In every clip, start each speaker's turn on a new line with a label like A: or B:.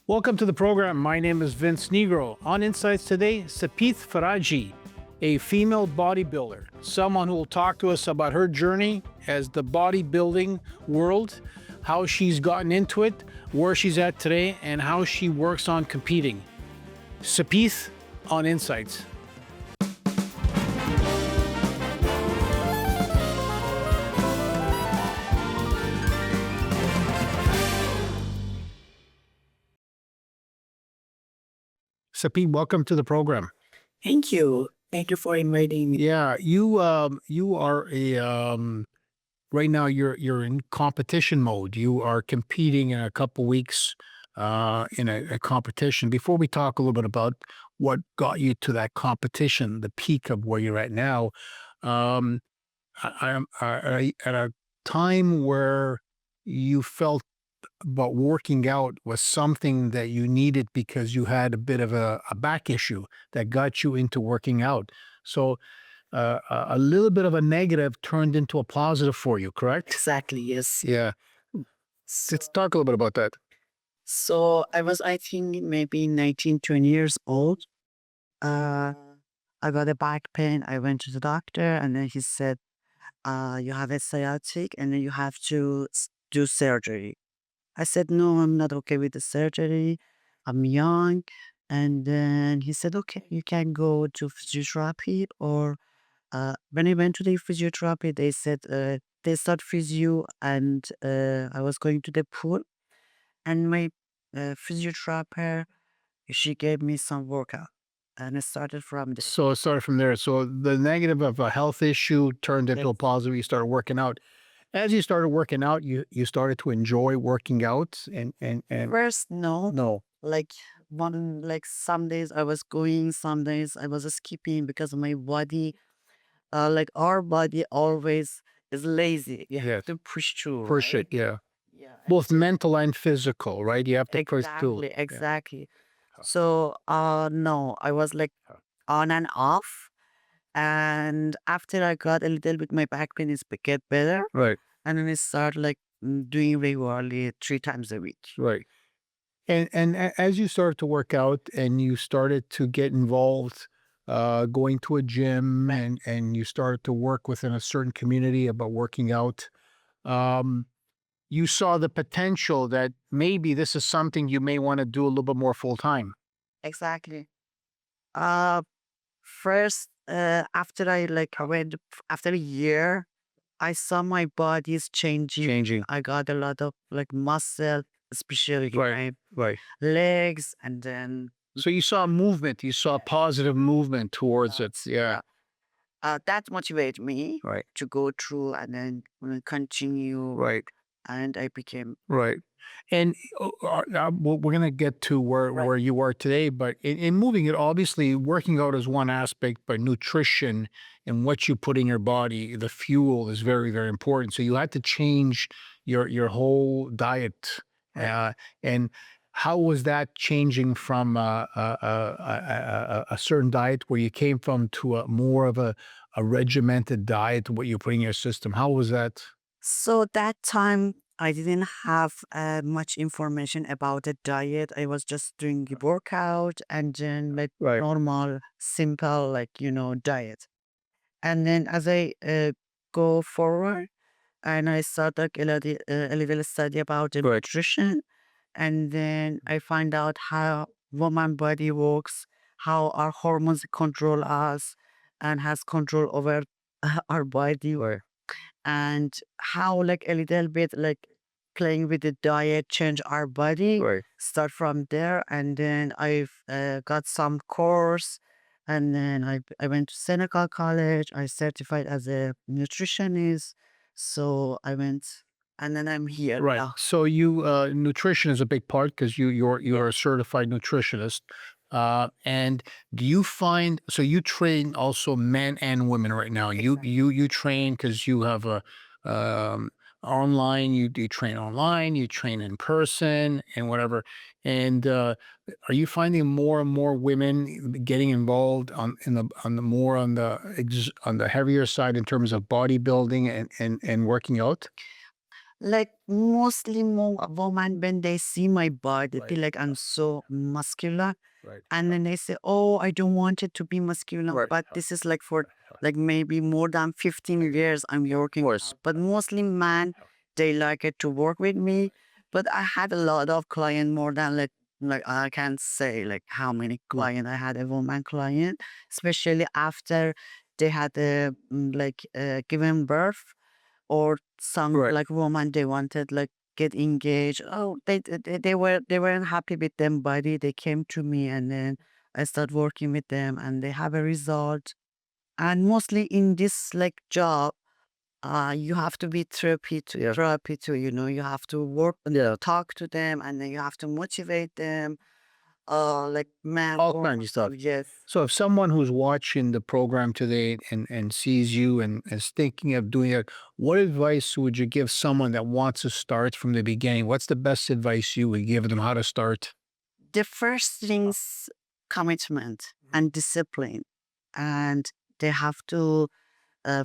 A: Welcome to the program. My name is Vince Nigro. On Insights today, Sepideh Faraji, a female bodybuilder, someone who will talk to us about her journey as the bodybuilding world, how she's gotten into it, where she's at today, and how she works on competing. Sepideh on Insights. Sepideh, welcome to the program.
B: Thank you. Thank you for inviting me.
A: Yeah, you are a right now you're in competition mode. You are competing in a couple weeks in a competition. Before we talk a little bit about what got you to that competition, the peak of where you're at now, um, I at a time where you felt about working out was something that you needed because you had a bit of a back issue that got you into working out. So a little bit of a negative turned into a positive for you, correct?
B: Exactly, yes.
A: Yeah. Let's talk a little bit about that.
B: So I was, I think, maybe 19, 20 years old. Uh, I got a back pain. I went to the doctor, and then he said, you have a sciatic, and then you have to do surgery. I said, no, I'm not okay with the surgery. I'm young. And then he said, okay, you can go to physiotherapy. Or when I went to the physiotherapy, they said, they start physio, and I was going to the pool. And my physiotherapist, she gave me some workout. And it started from there.
A: So it started from there. So the negative of a health issue turned into a
B: Yes.
A: positive. You started working out. As you started working out, you started to enjoy working out and
B: First, no.
A: no.
B: Like like some days I was going, some days I was skipping because my body, like our body always is lazy. You
A: Yes.
B: have to push through,
A: Push
B: right?
A: it, yeah.
B: Yeah.
A: Both mental and physical, right? You have to push through.
B: Exactly,
A: Yeah.
B: exactly. So, no, I was like on and off. And after I got a little bit, my back pain is get better.
A: Right,
B: And then I start like doing regularly 3 times a week.
A: right. And as you started to work out and you started to get involved, going to a gym
B: Right.
A: and you started to work within a certain community about working out, um, you saw the potential that maybe this is something you may want to do a little bit more full time.
B: Exactly. Uh, First, after I like I went after a year, I saw my body is changing.
A: Changing.
B: I got a lot of like muscle, especially in
A: Right,
B: my
A: right.
B: legs, and then
A: So you saw movement, you saw positive movement towards it. Yeah.
B: that motivated me
A: Right,
B: to go through and then continue.
A: right.
B: And I became
A: Right. And we're going to get to
B: right.
A: where you are today, but in moving it, obviously working out is one aspect, but nutrition and what you put in your body, the fuel is very, very important. So you had to change your whole diet.
B: Right.
A: And how was that changing from a certain diet where you came from to a more of a regimented diet, what you put in your system? How was that?
B: So that time I didn't have much information about the diet. I was just doing the workout and then like
A: Right.
B: normal, simple, like, diet. And then as I go forward and I start like a little study about the
A: Right.
B: nutrition, and then I find out how woman body works, how our hormones control us and has control over our body,
A: Right.
B: and how like a little bit like playing with the diet change our body.
A: Right.
B: Start from there, and then I've got some course, and then I went to Senegal College. I certified as a nutritionist, so I went, and then I'm here
A: Right.
B: now.
A: So you nutrition is a big part because you're a certified nutritionist. And do you find so you train also men and women right now?
B: Exactly.
A: You train because you have a um, online. You train online. You train in person and whatever. And are you finding more and more women getting involved on the more on the heavier side in terms of bodybuilding and working out?
B: Like mostly more women when they see my body, they
A: Right.
B: feel like I'm so muscular.
A: Right.
B: And then they say, "Oh, I don't want it to be muscular."
A: Right.
B: But this is like for like maybe more than 15 years I'm working out. But mostly men, they like it to work with me. But I had a lot of client, more than like I can't say like how many client I had, a woman client, especially after they had given birth, or some
A: Right.
B: like woman, they wanted like get engaged. Oh, they weren't happy with them body. They came to me, and then I start working with them, and they have a result. And mostly in this like job, you have to be therapy too. You have to work, talk to them, and then you have to motivate them. Like man,
A: All kinds of stuff.
B: yes.
A: So if someone who's watching the program today and sees you and is thinking of doing it, what advice would you give someone that wants to start from the beginning? What's the best advice you would give them how to start?
B: The first things, commitment and discipline, and they have to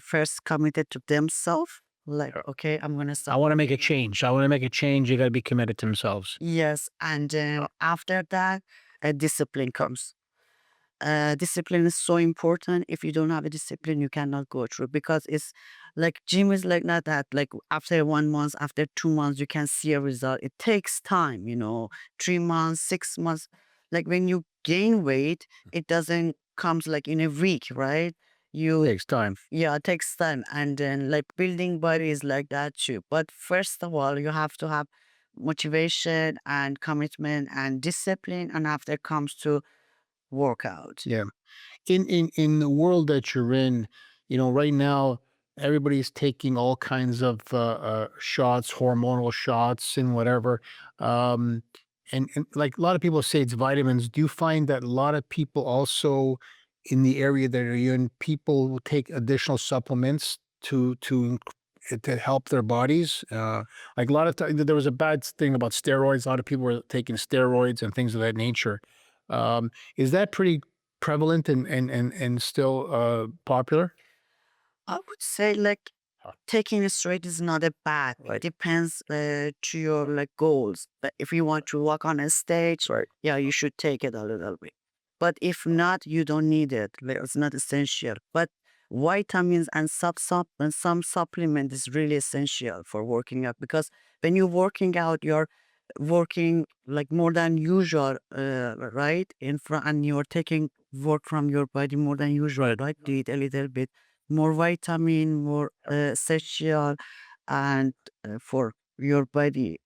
B: first committed to themselves. Like, okay, I'm gonna
A: I
B: start
A: want to make a
B: working out.
A: change. I want to make a change. You got to be committed to themselves.
B: Yes, and after that, discipline comes. Discipline is so important. If you don't have a discipline, you cannot go through, because it's like gym is like not that. Like after 1 month, after 2 months, you can see a result. It takes time, 3 months, 6 months. Like when you gain weight, it doesn't comes like in a week, right? You
A: Takes time.
B: Yeah, it takes time. And then like building body is like that too. But first of all, you have to have motivation and commitment and discipline. And after comes to workout.
A: Yeah. In the world that you're in, right now everybody's taking all kinds of shots, hormonal shots, and whatever. Um, and like a lot of people say it's vitamins. Do you find that a lot of people also in the area that are in, people will take additional supplements to help their bodies? Like a lot of times, there was a bad thing about steroids. A lot of people were taking steroids and things of that nature. Is that pretty prevalent and still, popular?
B: I would say like taking it straight is not a bad. It
A: Right.
B: depends to your like goals. But if you want to walk on a stage,
A: Right.
B: yeah, you should take it a little bit. But if not, you don't need it. Like, it's not essential. But vitamins and and some supplement is really essential for working out, because when you're working out, you're working like more than usual, right? In front, and you're taking work from your body more than usual, right? Do it a little bit more vitamin, more essential, and for your body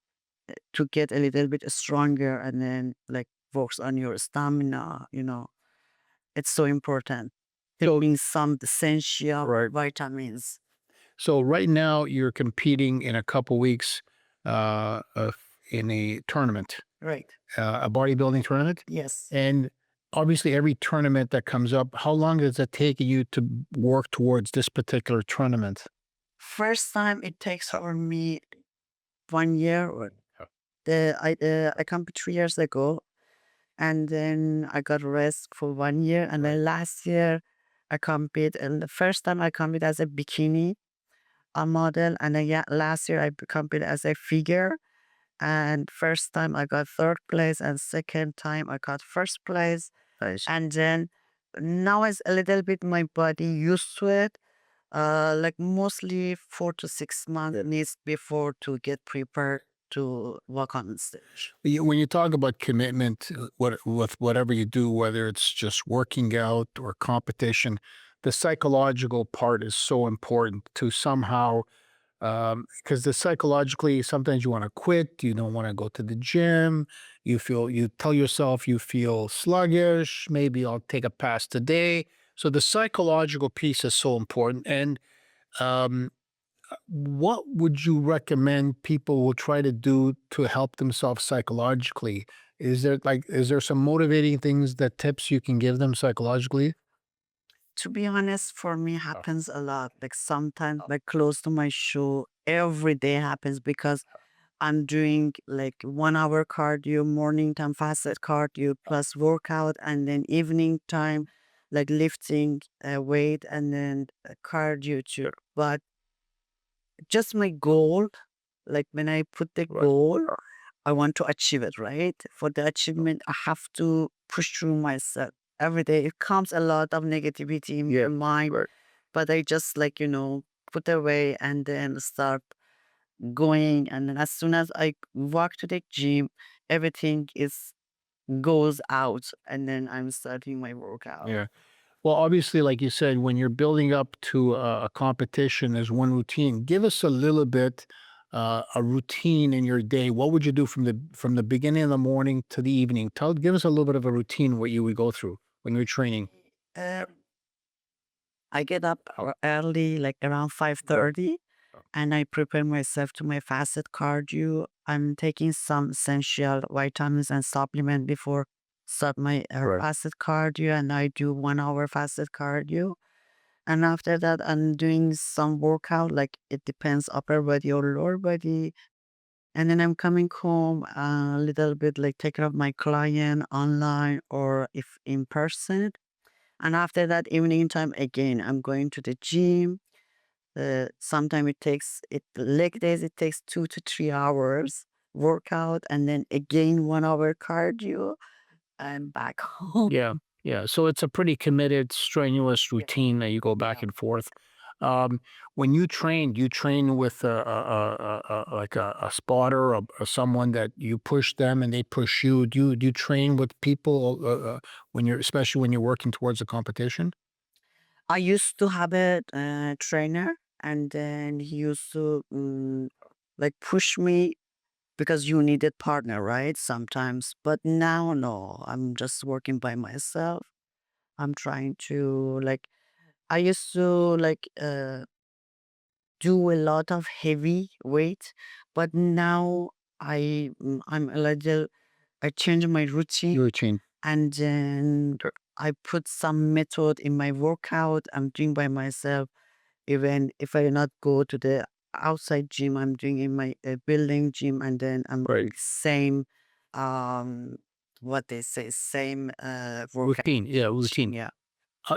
B: to get a little bit stronger, and then like works on your stamina. It's so important.
A: So
B: Taking some essential
A: right.
B: vitamins.
A: So right now you're competing in a couple weeks, in a tournament,
B: Right.
A: a bodybuilding tournament,
B: Yes.
A: and obviously every tournament that comes up, how long does it take you to work towards this particular tournament?
B: First time it takes for me 1 year. Or
A: Huh.
B: I competed 3 years ago, and then I got rest for 1 year, and then last year I compete. And the first time I compete as a bikini a model, and then yeah, last year I competed as a figure. And first time I got third place, and second time I got first place.
A: Nice.
B: And then now it's a little bit my body used to it. Like mostly 4 to 6 months needs before to get prepared to walk on stage.
A: When you talk about commitment, with whatever you do, whether it's just working out or competition, the psychological part is so important to somehow, because the psychologically, sometimes you want to quit, you don't want to go to the gym, you tell yourself you feel sluggish, maybe I'll take a pass today. So the psychological piece is so important. And um, what would you recommend people will try to do to help themselves psychologically? Is there some motivating things, that tips you can give them psychologically?
B: To be honest, for me happens a lot. Like sometimes like close to my show every day happens, because I'm doing like 1 hour cardio, morning time fasted cardio plus workout, and then evening time like lifting weight, and then cardio too. But just my goal Like when I put the
A: Right.
B: goal, I want to achieve it, right? For the achievement, I have to push through myself every day. It comes a lot of negativity in
A: Yeah.
B: my mind,
A: Right.
B: but I just like, put away and then start going. And then as soon as I walk to the gym, everything is goes out and then I'm starting my workout.
A: Yeah. Well, obviously, like you said, when you're building up to a competition, there's one routine. Give us a little bit, a routine in your day. What would you do from the beginning of the morning to the evening? Give us a little bit of a routine what you would go through when you're training.
B: Uh, I get up early, like around 5:30, and I prepare myself to my fasted cardio. I'm taking some essential vitamins and supplement before start my
A: Right.
B: fasted cardio, and I do 1 hour fasted cardio. And after that, I'm doing some workout, like it depends upper body or lower body. And then I'm coming home a little bit, like take care of my client online or if in person. And after that, evening time again, I'm going to the gym. Sometimes leg days, it takes 2 to 3 hours workout and then again 1 hour cardio and back home.
A: Yeah, yeah. So it's a pretty committed, strenuous
B: Yeah,
A: routine that you go back
B: yeah.
A: and forth. When you train, do you train with like a spotter or someone that you push them and they push you? Do you train with people when you're especially when you're working towards a competition?
B: I used to have a trainer and then he used to like push me because you needed partner, right? Sometimes. But now, no, I'm just working by myself. I'm trying to like, I used to like, do a lot of heavy weight, but now I'm a little I change my routine
A: Your routine.
B: and then
A: Sure.
B: I put some method in my workout. I'm doing by myself. Even if I not go to the outside gym, I'm doing in my building gym, and then I'm
A: Right.
B: doing same, um, what they say, same workout.
A: Routine. Yeah, routine.
B: Yeah.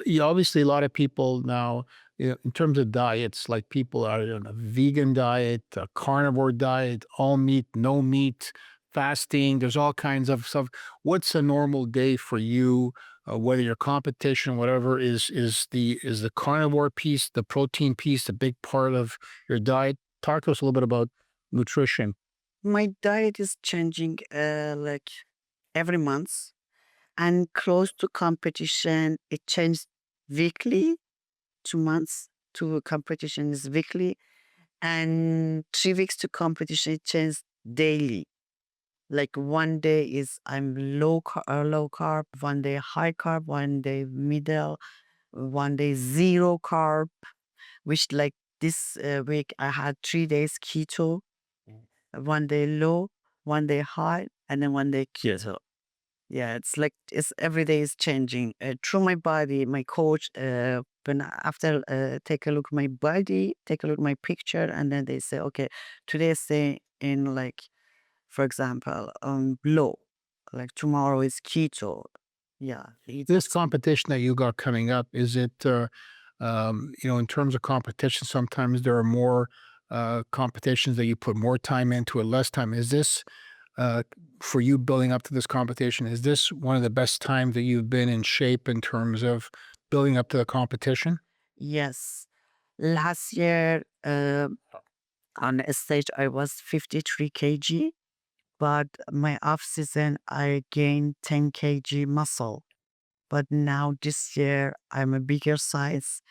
A: Yeah, obviously, a lot of people now, in terms of diets, like people are on a vegan diet, a carnivore diet, all meat, no meat, fasting. There's all kinds of stuff. What's a normal day for you? Whether your competition, whatever, is the carnivore piece, the protein piece, a big part of your diet? Talk to us a little bit about nutrition.
B: My diet is changing like every month. And close to competition, it changed weekly. 2 months to competition is weekly, and 3 weeks to competition it changes daily. Like one day is I'm low carb, one day high carb, one day middle, one day zero carb. Which like this week I had 3 days keto, one day low, one day high, and then one day keto. Yeah, it's like it's every day is changing. Through my body, my coach, after take a look at my body, take a look at my picture, and then they say, okay, today stay in like, for example, low, like tomorrow is keto. Yeah,
A: This competition that you got coming up, is it, in terms of competition, sometimes there are more competitions that you put more time into or less time. Is this, uh, for you building up to this competition, is this one of the best times that you've been in shape in terms of building up to the competition?
B: yes. Last year on a stage I was 53 kg, but my off season I gained 10 kg muscle. But now this year I'm a bigger size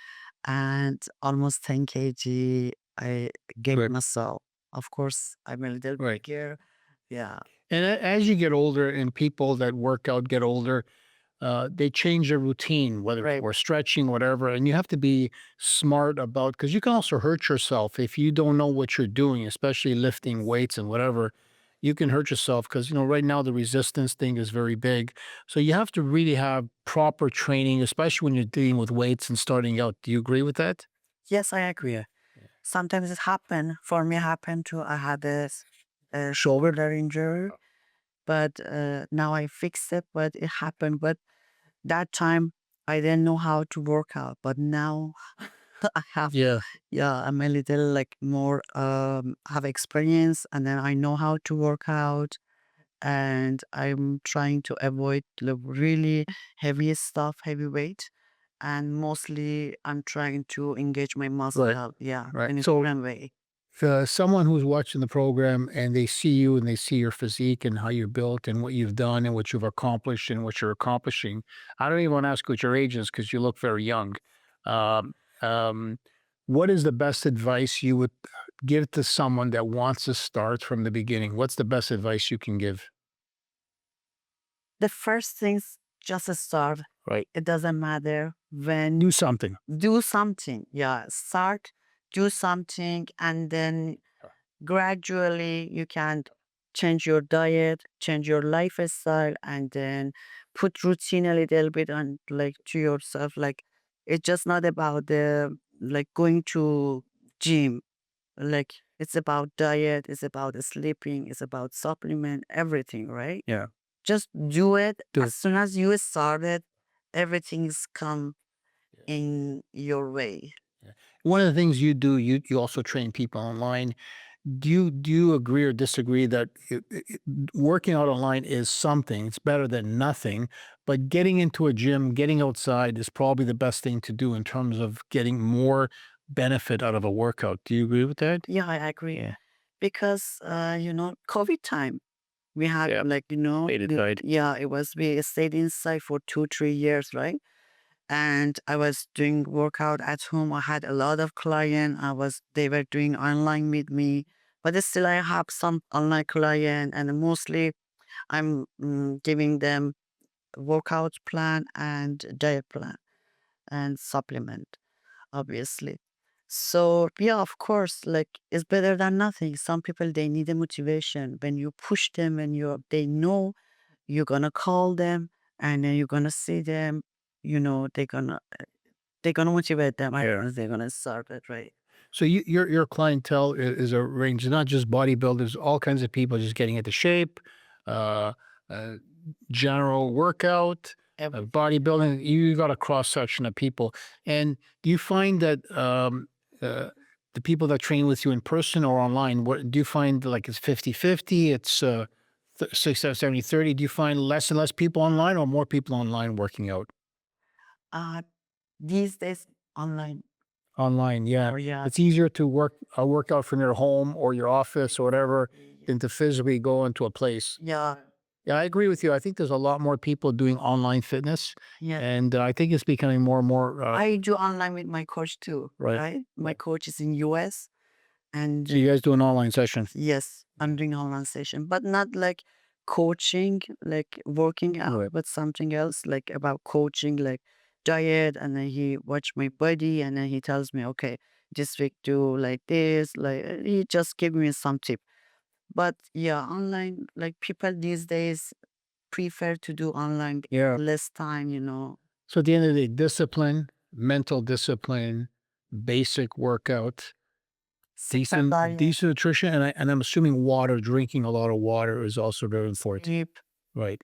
B: and almost 10 kg I gained
A: Right.
B: muscle. Of course, I'm a little
A: Right.
B: bigger. Yeah.
A: And as you get older and people that work out get older, they change their routine, whether it's
B: Right.
A: for stretching, whatever. And you have to be smart about because you can also hurt yourself if you don't know what you're doing, especially lifting weights and whatever. You can hurt yourself because right now the resistance thing is very big. So you have to really have proper training, especially when you're dealing with weights and starting out. Do you agree with that?
B: Yes, I agree. Sometimes it happened. For me, happened too. I had a shoulder injury, but now I fixed it. But it happened. But that time I didn't know how to work out. But now I have,
A: Yeah.
B: yeah, I'm a little like more have experience, and then I know how to work out, and I'm trying to avoid the really heavy stuff, heavy weight, and mostly I'm trying to engage my
A: Right.
B: muscle, yeah,
A: Right.
B: in a
A: So
B: different way.
A: someone who's watching the program and they see you and they see your physique and how you're built and what you've done and what you've accomplished and what you're accomplishing. I don't even want to ask what your age is because you look very young. Um, um, what is the best advice you would give to someone that wants to start from the beginning? What's the best advice you can give?
B: The first things just start.
A: Right.
B: It doesn't matter when.
A: Do something.
B: Do something. Yeah, start, do something, and then gradually you can change your diet, change your lifestyle, and then put routine a little bit on like to yourself. Like it's just not about the like going to gym. Like it's about diet, it's about sleeping, it's about supplement, everything, right?
A: Yeah.
B: Just do it.
A: Do
B: As
A: it.
B: soon as you started, everything's come in your way.
A: Yeah. One of the things you do, you also train people online. Do you agree or disagree that working out online is something? It's better than nothing, but getting into a gym, getting outside is probably the best thing to do in terms of getting more benefit out of a workout. Do you agree with that?
B: Yeah, I agree.
A: Yeah.
B: Because COVID time, we had
A: Yeah.
B: like,
A: Faded side.
B: yeah, it was we stayed inside for 2, 3 years, right? And I was doing workout at home. I had a lot of client. They were doing online with me, but still I have some online client, and mostly I'm giving them workout plan and diet plan and supplement, obviously. So yeah, of course, like it's better than nothing. Some people they need a motivation. When you push them, when they know you're gonna call them and then you're gonna see them, they're gonna motivate them. I don't know, they're gonna start it, right?
A: So your clientele is a range, not just bodybuilders, all kinds of people just getting into shape, uh, uh, general workout,
B: Every
A: bodybuilding. You got a cross section of people. And do you find that uh, the people that train with you in person or online, what do you find like it's 50-50? It's 70-30. Do you find less and less people online or more people online working out?
B: uh these days online.
A: Online, yeah.
B: Oh yeah.
A: It's easier to work out from your home or your office or whatever
B: Exactly.
A: than to physically go into a place.
B: Yeah.
A: Yeah, I agree with you. I think there's a lot more people doing online fitness,
B: Yeah.
A: and I think it's becoming more and more
B: I do online with my coach too,
A: right.
B: right? My coach is in US, and
A: So you guys do an online session,
B: yes, I'm doing online session, but not like coaching, like working out,
A: right?
B: but something else, like about coaching, like diet. And then he watch my body, and then he tells me, okay, this week do like this. Like he just give me some tip. But yeah, online, like people these days prefer to do online,
A: Yeah.
B: less time.
A: So at the end of the day, discipline, mental discipline, basic workout,
B: Simple
A: decent
B: diet,
A: decent nutrition, and I'm assuming water, drinking a lot of water is also very important,
B: sleep,
A: right?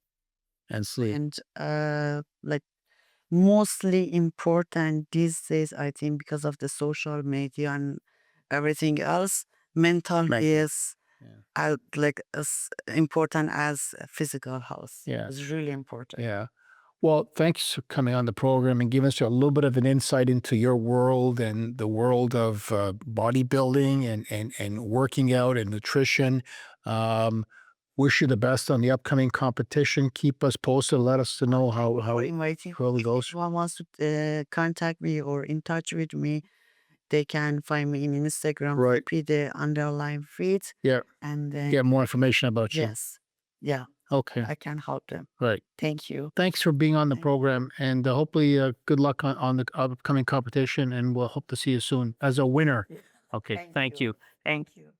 A: And sleep.
B: and like mostly important these days, I think, because of the social media and everything else. Mental
A: Mental.
B: is
A: Yeah.
B: like as important as physical health.
A: Yeah.
B: It's really important.
A: Yeah. Well, thanks for coming on the program and giving us a little bit of an insight into your world and the world of bodybuilding and working out and nutrition. Um, wish you the best on the upcoming competition. Keep us posted. Let us to know how
B: For
A: it
B: inviting,
A: really
B: if
A: goes.
B: anyone wants to contact me or in touch with me, they can find me in Instagram,
A: Right.
B: Sepideh_fit,
A: Yeah.
B: and then
A: Get more information about you.
B: yes, yeah,
A: Okay.
B: I can help them.
A: Right.
B: Thank you.
A: Thanks for being on the
B: Thank you.
A: program, and hopefully, good luck on the upcoming competition. And we'll hope to see you soon as a winner.
B: Yeah.
A: Okay.
B: Thank
A: Thank
B: you.
A: you.
B: Thank you.